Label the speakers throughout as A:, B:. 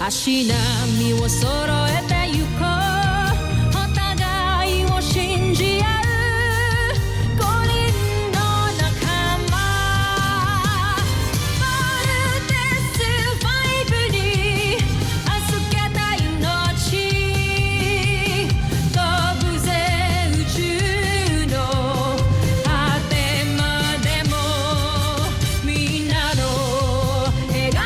A: 足並みを揃えてゆこうお互いを信じ合う5人の仲間まるでスファイブに預けた命飛ぶぜ宇宙の果てまでもみんなの笑顔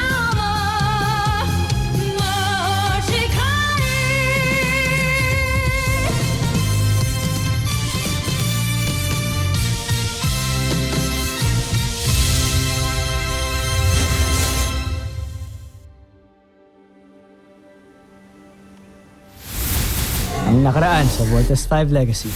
B: Ang nakaraan sa Voltes 5 Legacy.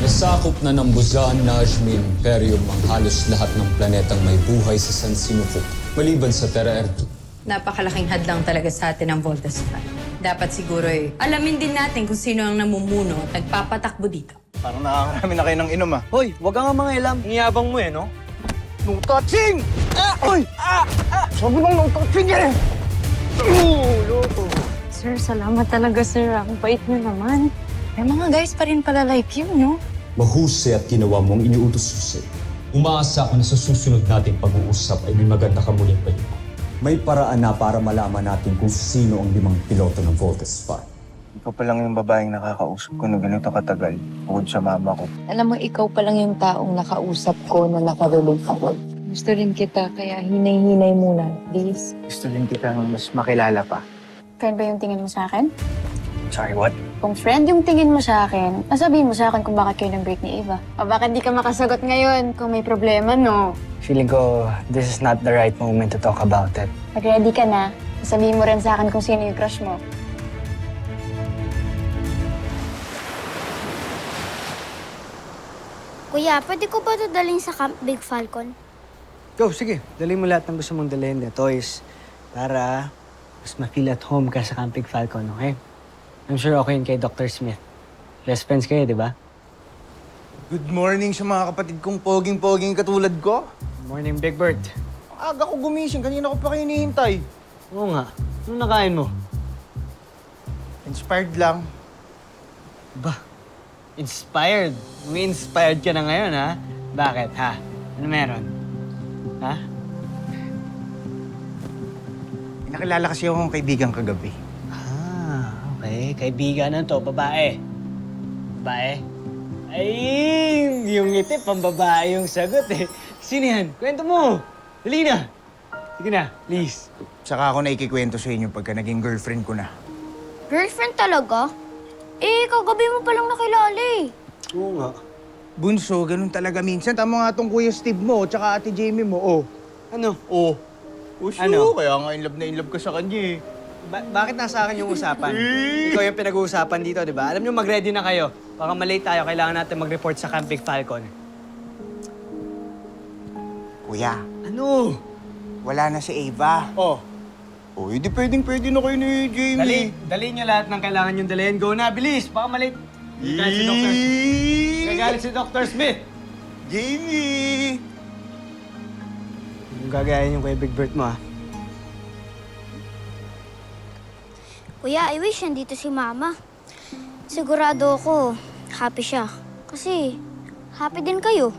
C: Nasakop na ng Buzan, Najmi, Imperium ang halos lahat ng planetang may buhay sa San Sinuko, maliban sa Terra Erdo.
D: Napakalaking hadlang talaga sa atin ang Voltes 5. Dapat siguro alamin din natin kung sino ang namumuno at nagpapatakbo dito.
E: Parang nakakarami na kayo ng inom ah.
B: Hoy, wag ka nga mga ilam. Iyabang mo no?
E: No touching! Oy! Sabi bang no touching eh! Loko.
F: Sir, salamat talaga, sir. Ang bait niyo naman. May mga guys pa rin pala like you, no?
C: Mahusay at ginawa mo ang iniutos ko sa'yo. Umaasa ako na sa susunod nating pag-uusap ay may maganda ka muling balita. May paraan na para malaman natin kung sino ang 5 piloto ng Voltes 5.
E: Ikaw pa lang yung babaeng nakakausap ko na ganito katagal. Bukod sa mama ko.
F: Alam mo, ikaw pa lang yung taong nakausap ko na nakarelate ako. Gusto rin kita, kaya hinay-hinay muna, please.
E: Gusto rin kita mas makilala pa.
F: Friend ba yung tingin mo sa akin?
E: Sorry, what?
F: Kung friend yung tingin mo sa akin, sabihin mo sa akin kung bakit kayo nag-break ni Eva. O bakit di ka makasagot ngayon kung may problema, no?
B: Feeling ko, this is not the right moment to talk about it.
F: Pag ready ka na, sabihin mo rin sa akin kung sino yung crush mo.
G: Kuya, pwede ko ba ito dalhin sa Camp Big Falcon?
B: Go, sige. Dali mo lahat ng gusto mong dalhin na toys para mas ma-feel at home ka sa Camping Falcon, okay? I'm sure okay yun kay Dr. Smith. Best friends kayo, di ba?
E: Good morning sa mga kapatid kong poging-poging katulad ko.
B: Morning, Big Bird.
E: Aga ko gumising. Kanina ko pa kayo hinihintay.
B: Oo nga. Ano nakain mo?
E: Inspired lang.
B: Ba? Inspired? May inspired ka na ngayon, ha? Bakit, ha? Ano meron? Ha?
E: Nakilala kasi akong kaibigan kagabi.
B: Ah, okay. Kaibigan na to, babae. Babae? Ay, yung ngiti, pambabae yung sagot eh. Sino yan? Kwento mo. Dali na. Sige na, please.
E: Saka ako na ikikwento sa inyo pagka naging girlfriend ko na.
G: Girlfriend talaga? Eh, kagabi mo palang nakilala eh.
B: Oo nga.
E: Bunso, ganun talaga minsan. Tama nga tong Kuya Steve mo, tsaka Ate Jamie mo, oh.
B: Ano?
E: Oh. Oh,
B: Ano?
E: Kaya nga in love ka sa kanya eh.
B: Bakit nasa akin yung usapan? Ikaw yung pinag-uusapan dito, di ba? Alam nyo, mag-ready na kayo. Baka malate tayo, kailangan natin mag-report sa Camp Big Falcon.
E: Kuya,
B: Ano?
E: wala na si Ava.
B: Oh,
E: Oh, hindi pwedeng-pwede na kayo ni Jamie.
B: dali nyo lahat ng kailangan yung dalhin. Go na, bilis! Baka malate. Gagalit si Dr. Gagalit si Dr. Smith.
E: Jamie!
B: Yung gagayahin yung kay Big Bird mo, ha?
G: Kuya, I wish nandito si Mama. Sigurado ako, happy siya. Kasi, happy din kayo.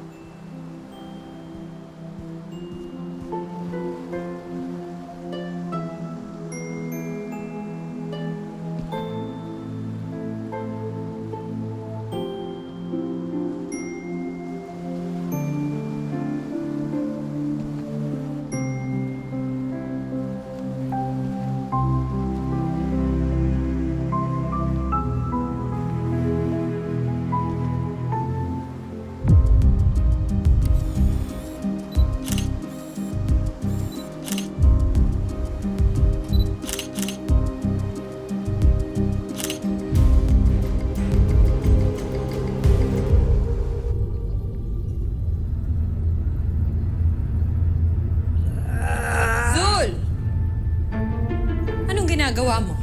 D: ginagawa mo?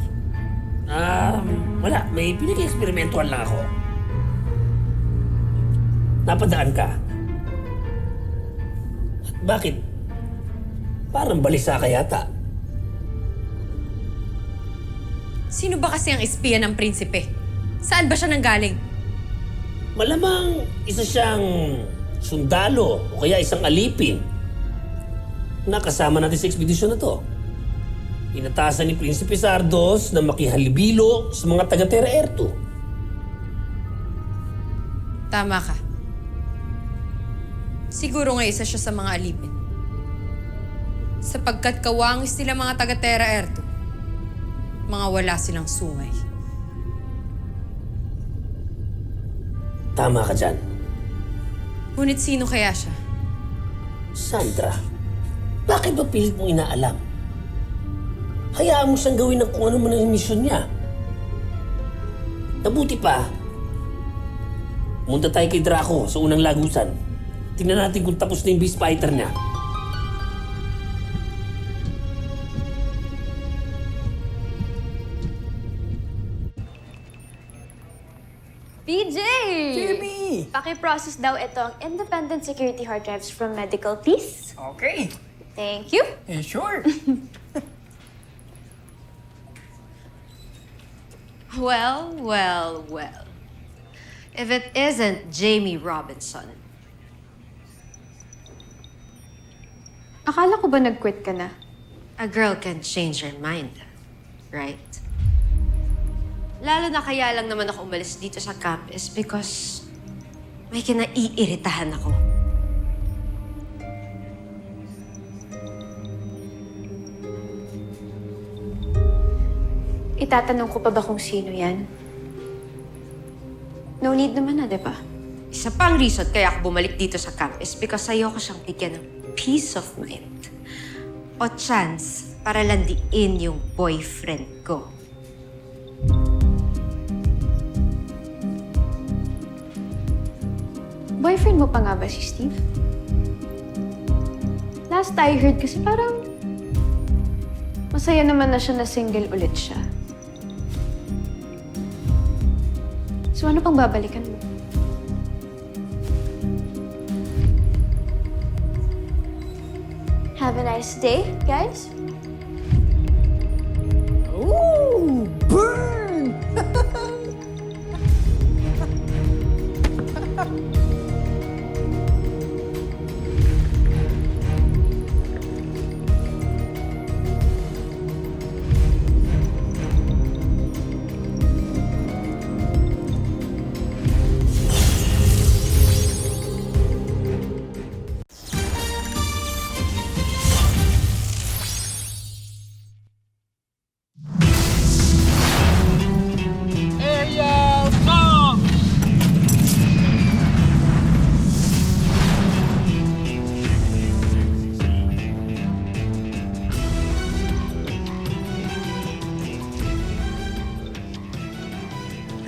H: Wala. May pinag-eksperimentuhan lang ako. Napadaan ka. Bakit? Parang balisa ka yata.
D: Sino ba kasi ang espiya ng prinsipe? Saan ba siya nanggaling?
H: Malamang isa siyang sundalo o kaya isang alipin. Nakasama natin sa ekspedisyon na to. Inatasan ni Prinsipe Sardos na makihalibilo sa mga taga-Terra Erto.
D: Tama ka. Siguro nga isa siya sa mga alipin. Sapagkat kawangis nila mga taga-Terra Erto, mga wala silang sungay.
H: Tama ka dyan.
D: Ngunit sino kaya siya?
H: Sandra, bakit ba pilit mong inaalam? Hayaan mo siyang gawin ng kung ano man ang misyon niya. Nabuti pa, munta tayo kay Draco sa unang lagusan. Tingnan natin kung tapos na yung beast fighter niya.
I: PJ! Jimmy! Paki-process daw ito ang independent security hard drives from Medical Peace.
J: Okay.
I: Thank you.
J: Sure.
K: Well, well, well. If it isn't Jamie Robinson.
F: Akala ko ba nag-quit ka na?
K: A girl can change her mind, right? Lalo na kaya lang naman ako umalis dito sa campus because may kinaiiritahan ako.
F: Itatanong ko pa ba kung sino yan? No need naman na, di ba?
K: Isa pang reason kaya ako bumalik dito sa campus because ayoko siyang bigyan ng peace of mind. O chance para landiin yung boyfriend ko.
F: Boyfriend mo pa nga ba si Steve? Last I heard kasi parang masaya naman na siya na single ulit siya. So ano pang babalikan mo?
I: Have a nice day, guys.
J: Ooh, burn!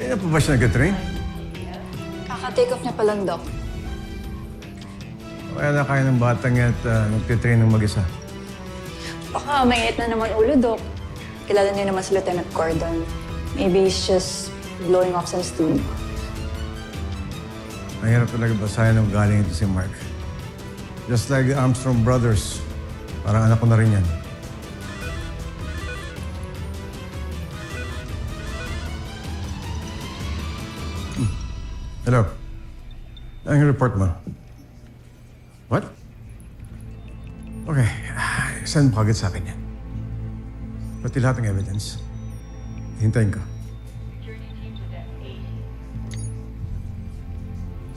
E: Kaya pa ba siya nag-train?
F: Kaka-take off niya pa lang, Doc.
E: Kaya na kaya ng batang yan at nagtitrain ng mag-isa.
L: Baka mainit na naman ulo, Doc. Kilala niyo naman si Lieutenant Gordon. Maybe he's just blowing off some steam.
E: Mahirap talaga basahin ng galing ito si Mark. Just like the Armstrong brothers. Parang anak ko na rin yan. Hello. Ano yung report mo? What? Okay. Send mo agad sa akin yan. Pati lahat ng evidence. Hintayin ko.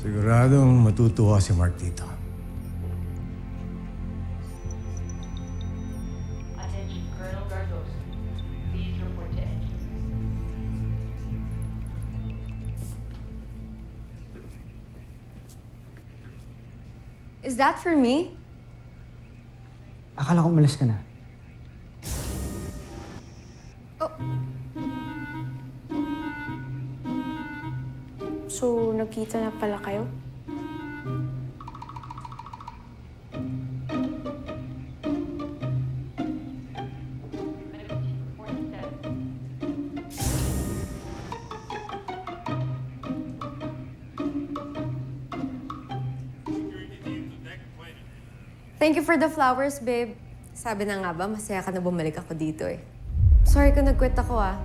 E: Siguradong matutuwa si Mark dito.
F: Is that for me?
B: Akala ko umalis ka na.
F: So, nagkita na pala kayo?
I: Thank you for the flowers, babe.
K: Sabi na nga ba, masaya ka na bumalik ako dito eh. Sorry kung nag-quit ako ah.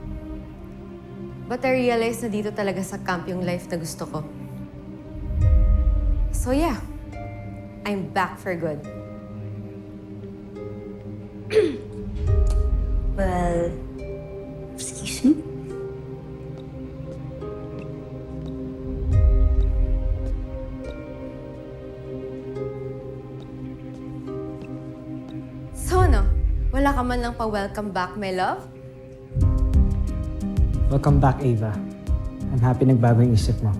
K: But I realized na dito talaga sa camp yung life na gusto ko. So yeah, I'm back for good.
L: Well, excuse me?
K: So ano, wala ka man lang pa-welcome back, my love?
B: Welcome back, Ava. I'm happy nagbago yung isip mo.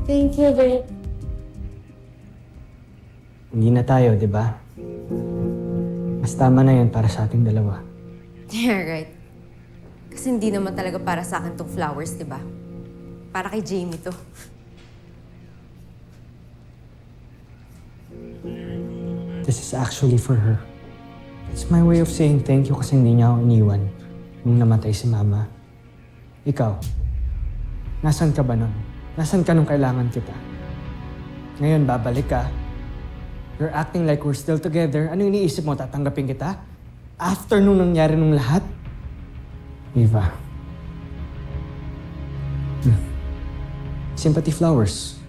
I: Thank you, babe.
B: Hindi na tayo, di ba? Mas tama na yun para sa ating dalawa.
K: Yeah, right. Kasi hindi naman talaga para sa akin tong flowers, di ba? Para kay Jamie to.
B: This is actually for her. It's my way of saying thank you kasi hindi niya ako iniwan nung namatay si Mama. Ikaw, nasan ka ba nun? Nasan ka nung kailangan kita? Ngayon, babalik ka. You're acting like we're still together. Ano iniisip mo? Tatanggapin kita? After nung nangyari nung lahat? Eva. Sympathy flowers.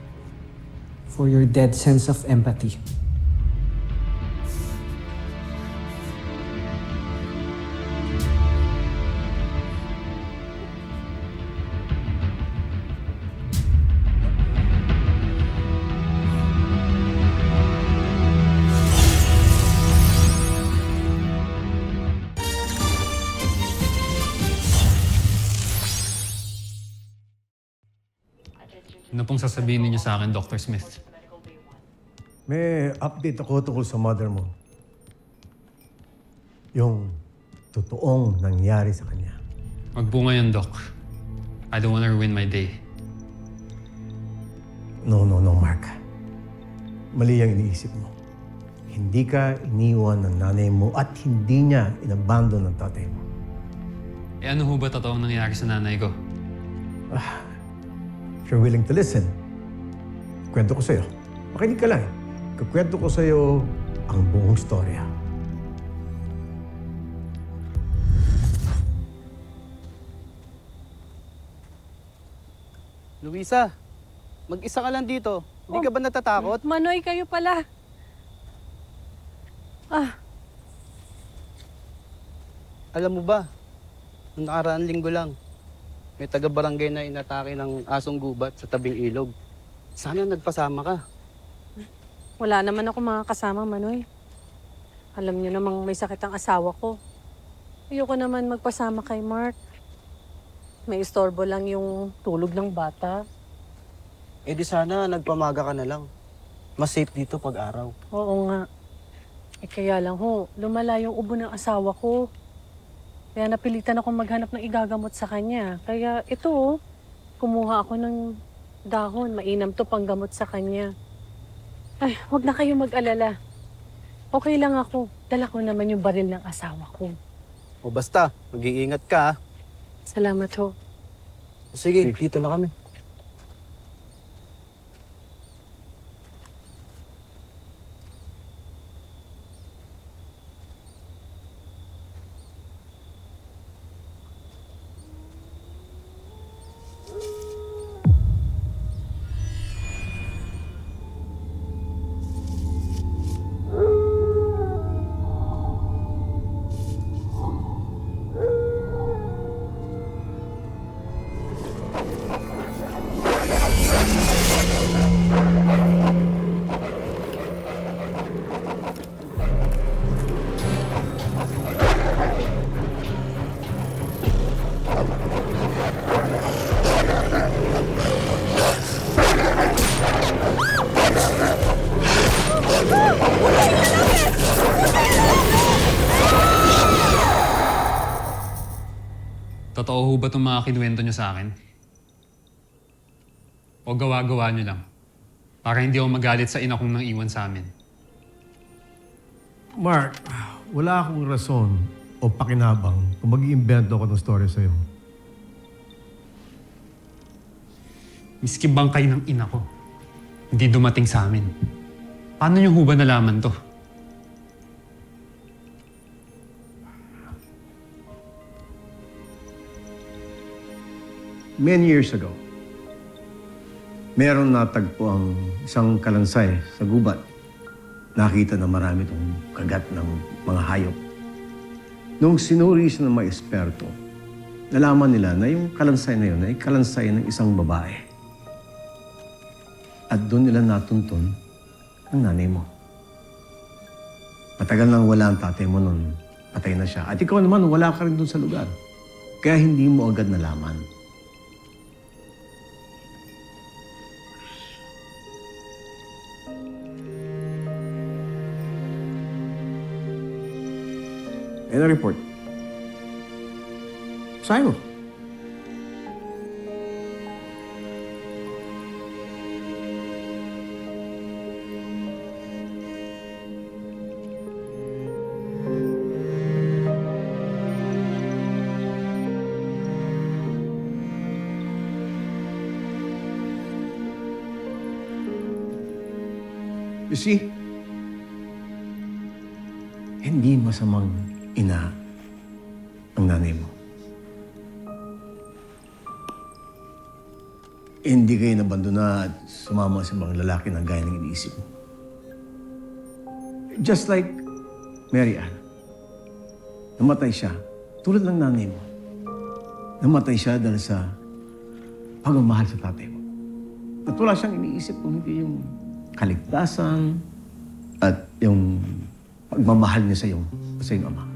B: For your dead sense of empathy.
M: Ano pong sasabihin niyo sa akin, Dr. Smith?
E: May update ako tungkol sa mother mo. Yung totoong nangyari sa kanya.
M: Magbunga yan, Doc. I don't wanna ruin my day.
E: No, Mark. Mali ang iniisip mo. Hindi ka iniwan ng nanay mo at hindi niya inabandon ng tatay mo.
M: Eh ano ho ba totoong nangyari sa nanay ko?
E: If you're willing to listen, kwento ko sa'yo. Makinig ka lang. Kukwento ko sa'yo ang buong storya.
N: Luisa, mag-isa ka lang dito. Hindi ka ba natatakot?
O: Manoy, kayo pala.
N: Alam mo ba, noong nakaraang linggo lang, may taga-barangay na inatake ng asong gubat sa tabing ilog. Sana nagpasama ka.
O: Wala naman ako mga kasama, Manoy. Alam niyo namang may sakit ang asawa ko. Ayoko naman magpasama kay Mark. May istorbo lang yung tulog ng bata.
N: Eh di sana nagpamaga ka na lang. Mas safe dito pag araw.
O: Oo nga. Eh kaya lang ho, lumala yung ubo ng asawa ko. Kaya napilitan akong maghanap ng igagamot sa kanya. Kaya ito, kumuha ako ng dahon. Mainam to panggamot sa kanya. Ay, wag na kayo mag-alala. Okay lang ako. Dala ko naman yung baril ng asawa ko.
N: O basta, mag-iingat ka.
O: Salamat ho.
N: Sige, dito na kami.
M: Totoo ho ba itong mga kinuwento niyo sa akin? O gawa-gawa niyo lang? Para hindi ako magalit sa ina kong nang iwan sa amin.
E: Mark, wala akong rason o pakinabang kung mag-iimbento ako ng story sa'yo.
M: Miski bangkay ng ina ko, hindi dumating sa amin. Paano niyo ho ba nalaman to?
E: many years ago, meron natagpo ang isang kalansay sa gubat. Nakita na marami itong kagat ng mga hayop. Nung sinuri siya ng mga eksperto, nalaman nila na yung kalansay na yun ay kalansay ng isang babae. At doon nila natuntun ang nanay mo. Matagal nang wala ang tatay mo noon. Patay na siya. At ikaw naman, wala ka rin doon sa lugar. Kaya hindi mo agad nalaman. Yan ang report. Basahin mo. You see, hindi masamang ina ang nanay mo. Hindi kayo nabandona at sumama sa ibang lalaki na gaya ng iniisip mo. Just like Mary Ann. Namatay siya tulad ng nanay mo. Namatay siya dahil sa pagmamahal sa tatay mo. At wala siyang iniisip kung hindi yung kaligtasan at yung pagmamahal niya sa iyong ama.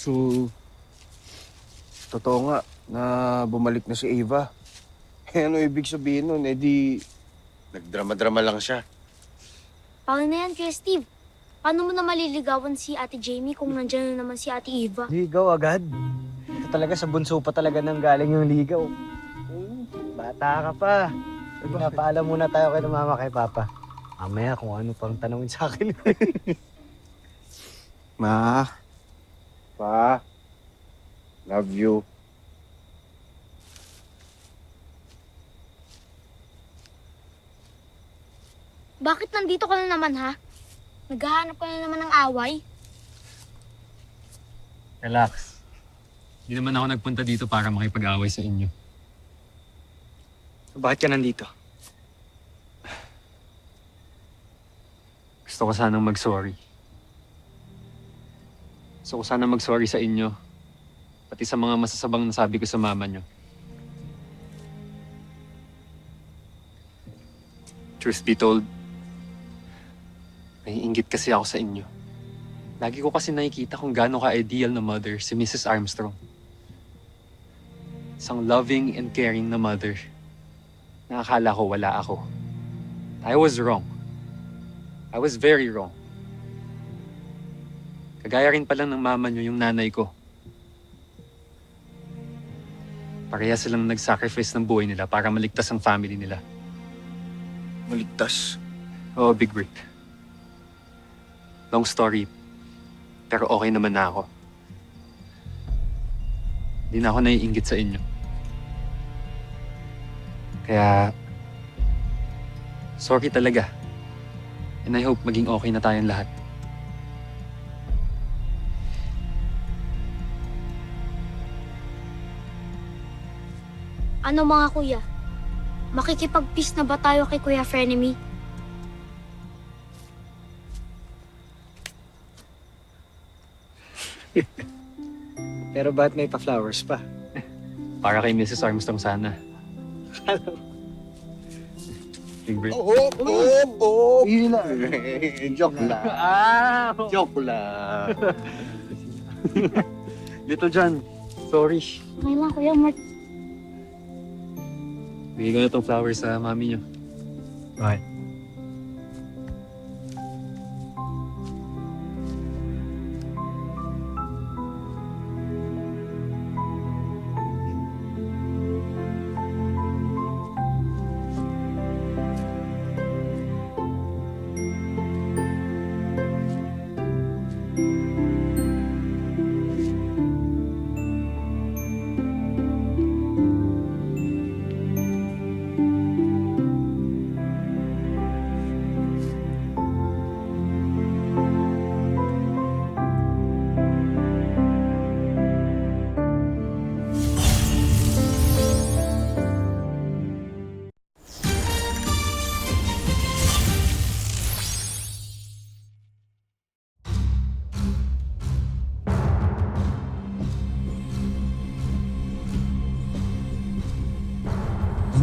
N: So, totoo nga na bumalik na si Ava. Ano ibig sabihin nun? Eh di, nagdrama-drama lang siya.
G: Paano na yan, Kuya Steve? Paano mo na maliligawan si Ate Jamie kung nandiyan na naman si Ate Eva?
B: Ligaw agad. Ito talaga sa bunso pa talaga nang galing yung ligaw. Bata ka pa. Pinapaalam muna tayo kay mama kay papa. Mamaya kung ano pang tanongin sa akin.
N: Ma, Pa, love you.
G: Bakit nandito ka na naman, ha? Naghahanap ka na naman ng away?
M: Relax. Hindi naman ako nagpunta dito para makipag-away sa inyo.
B: Bakit ka nandito?
M: Gusto ko sanang mag-sorry. Gusto ko sanang mag-sorry sa inyo. Pati sa mga masasabang nasabi ko sa mama nyo. Truth be told, naiinggit kasi ako sa inyo. Lagi ko kasi nakikita kung gaano ka-ideal na mother si Mrs. Armstrong. Isang loving and caring na mother. Nakakala ko wala ako. I was wrong. I was very wrong. Kagaya rin pala ng mama nyo yung nanay ko. Pareha silang nag-sacrifice ng buhay nila para maligtas ang family nila.
N: Maligtas?
M: Oo, Big Brick. Long story, pero okay naman na ako. Hindi na ako naiinggit sa inyo. Kaya, sorry talaga. And I hope maging okay na tayong lahat.
G: Ano mga kuya? Makikipag-peace na ba tayo kay Kuya Frenemy?
B: Pero ba't may pa-flowers pa?
M: Para kay Mrs. Armstrong sana. Big Brick.
N: Yun lang. Joke lang. Joke lang.
M: Little John, sorry.
G: Okay lang, Kuya Mark.
M: Bigay ko na itong flowers sa mami niyo. Bakit?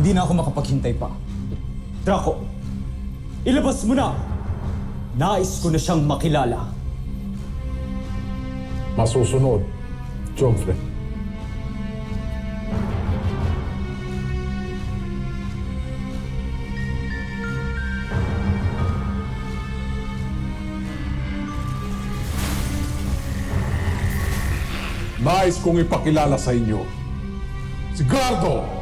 C: Hindi na ako makapaghintay pa. Draco, ilabas mo na! Nais ko na siyang makilala.
P: Masusunod, Joffrey. Nais kong ipakilala sa inyo si Gardo!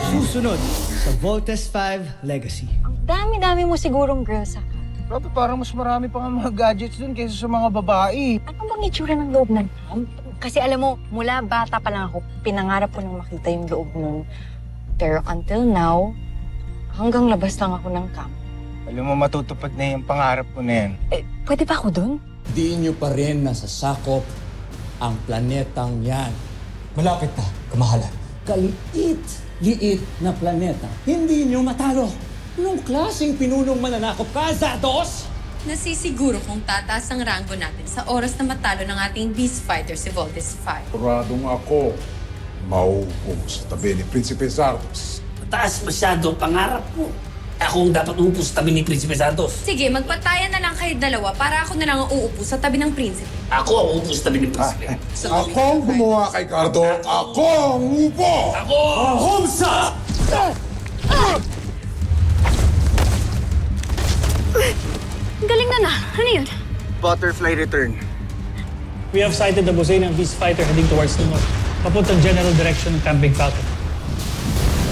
B: Susunod sa Voltes 5 Legacy.
L: Dami-dami mo sigurong girls sa ka.
N: Grabe, parang mas marami pa nga mga gadgets dun kaysa sa mga babae.
L: Ano bang itsura ng loob ng camp? Kasi alam mo, mula bata pa lang ako, pinangarap ko nang makita yung loob nun. Pero until now, hanggang labas lang ako ng camp.
N: Alam mo, matutupad na yung pangarap ko na yan.
L: Pwede ba ako dun?
Q: Di nyo pa rin nasasakop ang planetang yan.
C: Malapit na, kamahalan.
Q: Liit na planeta. Hindi nyo matalo. Anong klaseng pinunong mananakop ka, Zados?
D: Nasisiguro kung tataas ang rango natin sa oras na matalo ng ating beast fighter si Voltes 5.
P: Puradong ako, mauupo sa tabi ni Prinsipe Zardos.
H: Mataas masyado ang pangarap mo. Ako ang dapat uupo sa tabi ni Prinsipe Santos.
D: Sige, magpatayan na lang kayo dalawa para ako na lang ang uupo sa tabi ng prinsipe.
H: Ako ang uupo sa tabi ni Prinsipe.
P: Ako ang gumawa kay Gardo. Ako ang upo!
H: Ako!
C: Homsa!
G: Galing na. Ano yun?
N: Butterfly return.
R: We have sighted the Bosay ng Beast Fighter heading towards the north, papuntang general direction ng Camp Big Falcon.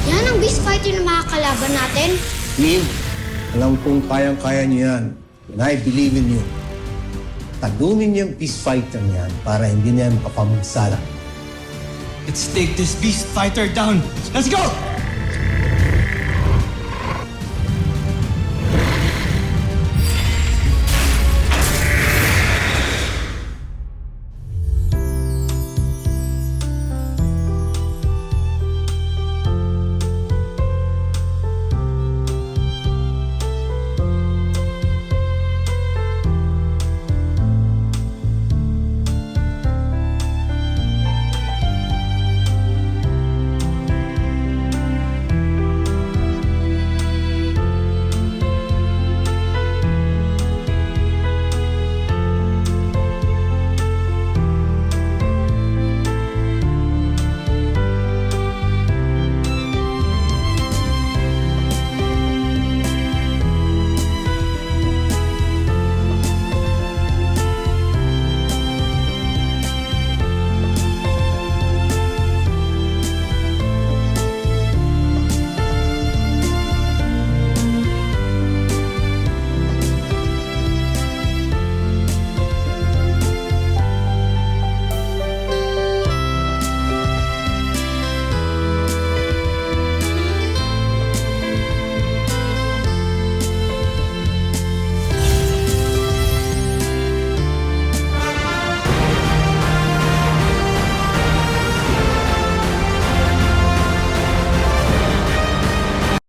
G: Yan ang beast fighter na makakalaban natin.
E: Team, alam kong kayang-kaya niyo yan. And I believe in you. Talunin niyo yung peace fighter niyan para hindi niya makapamagsala.
B: Let's take this beast fighter down. Let's go!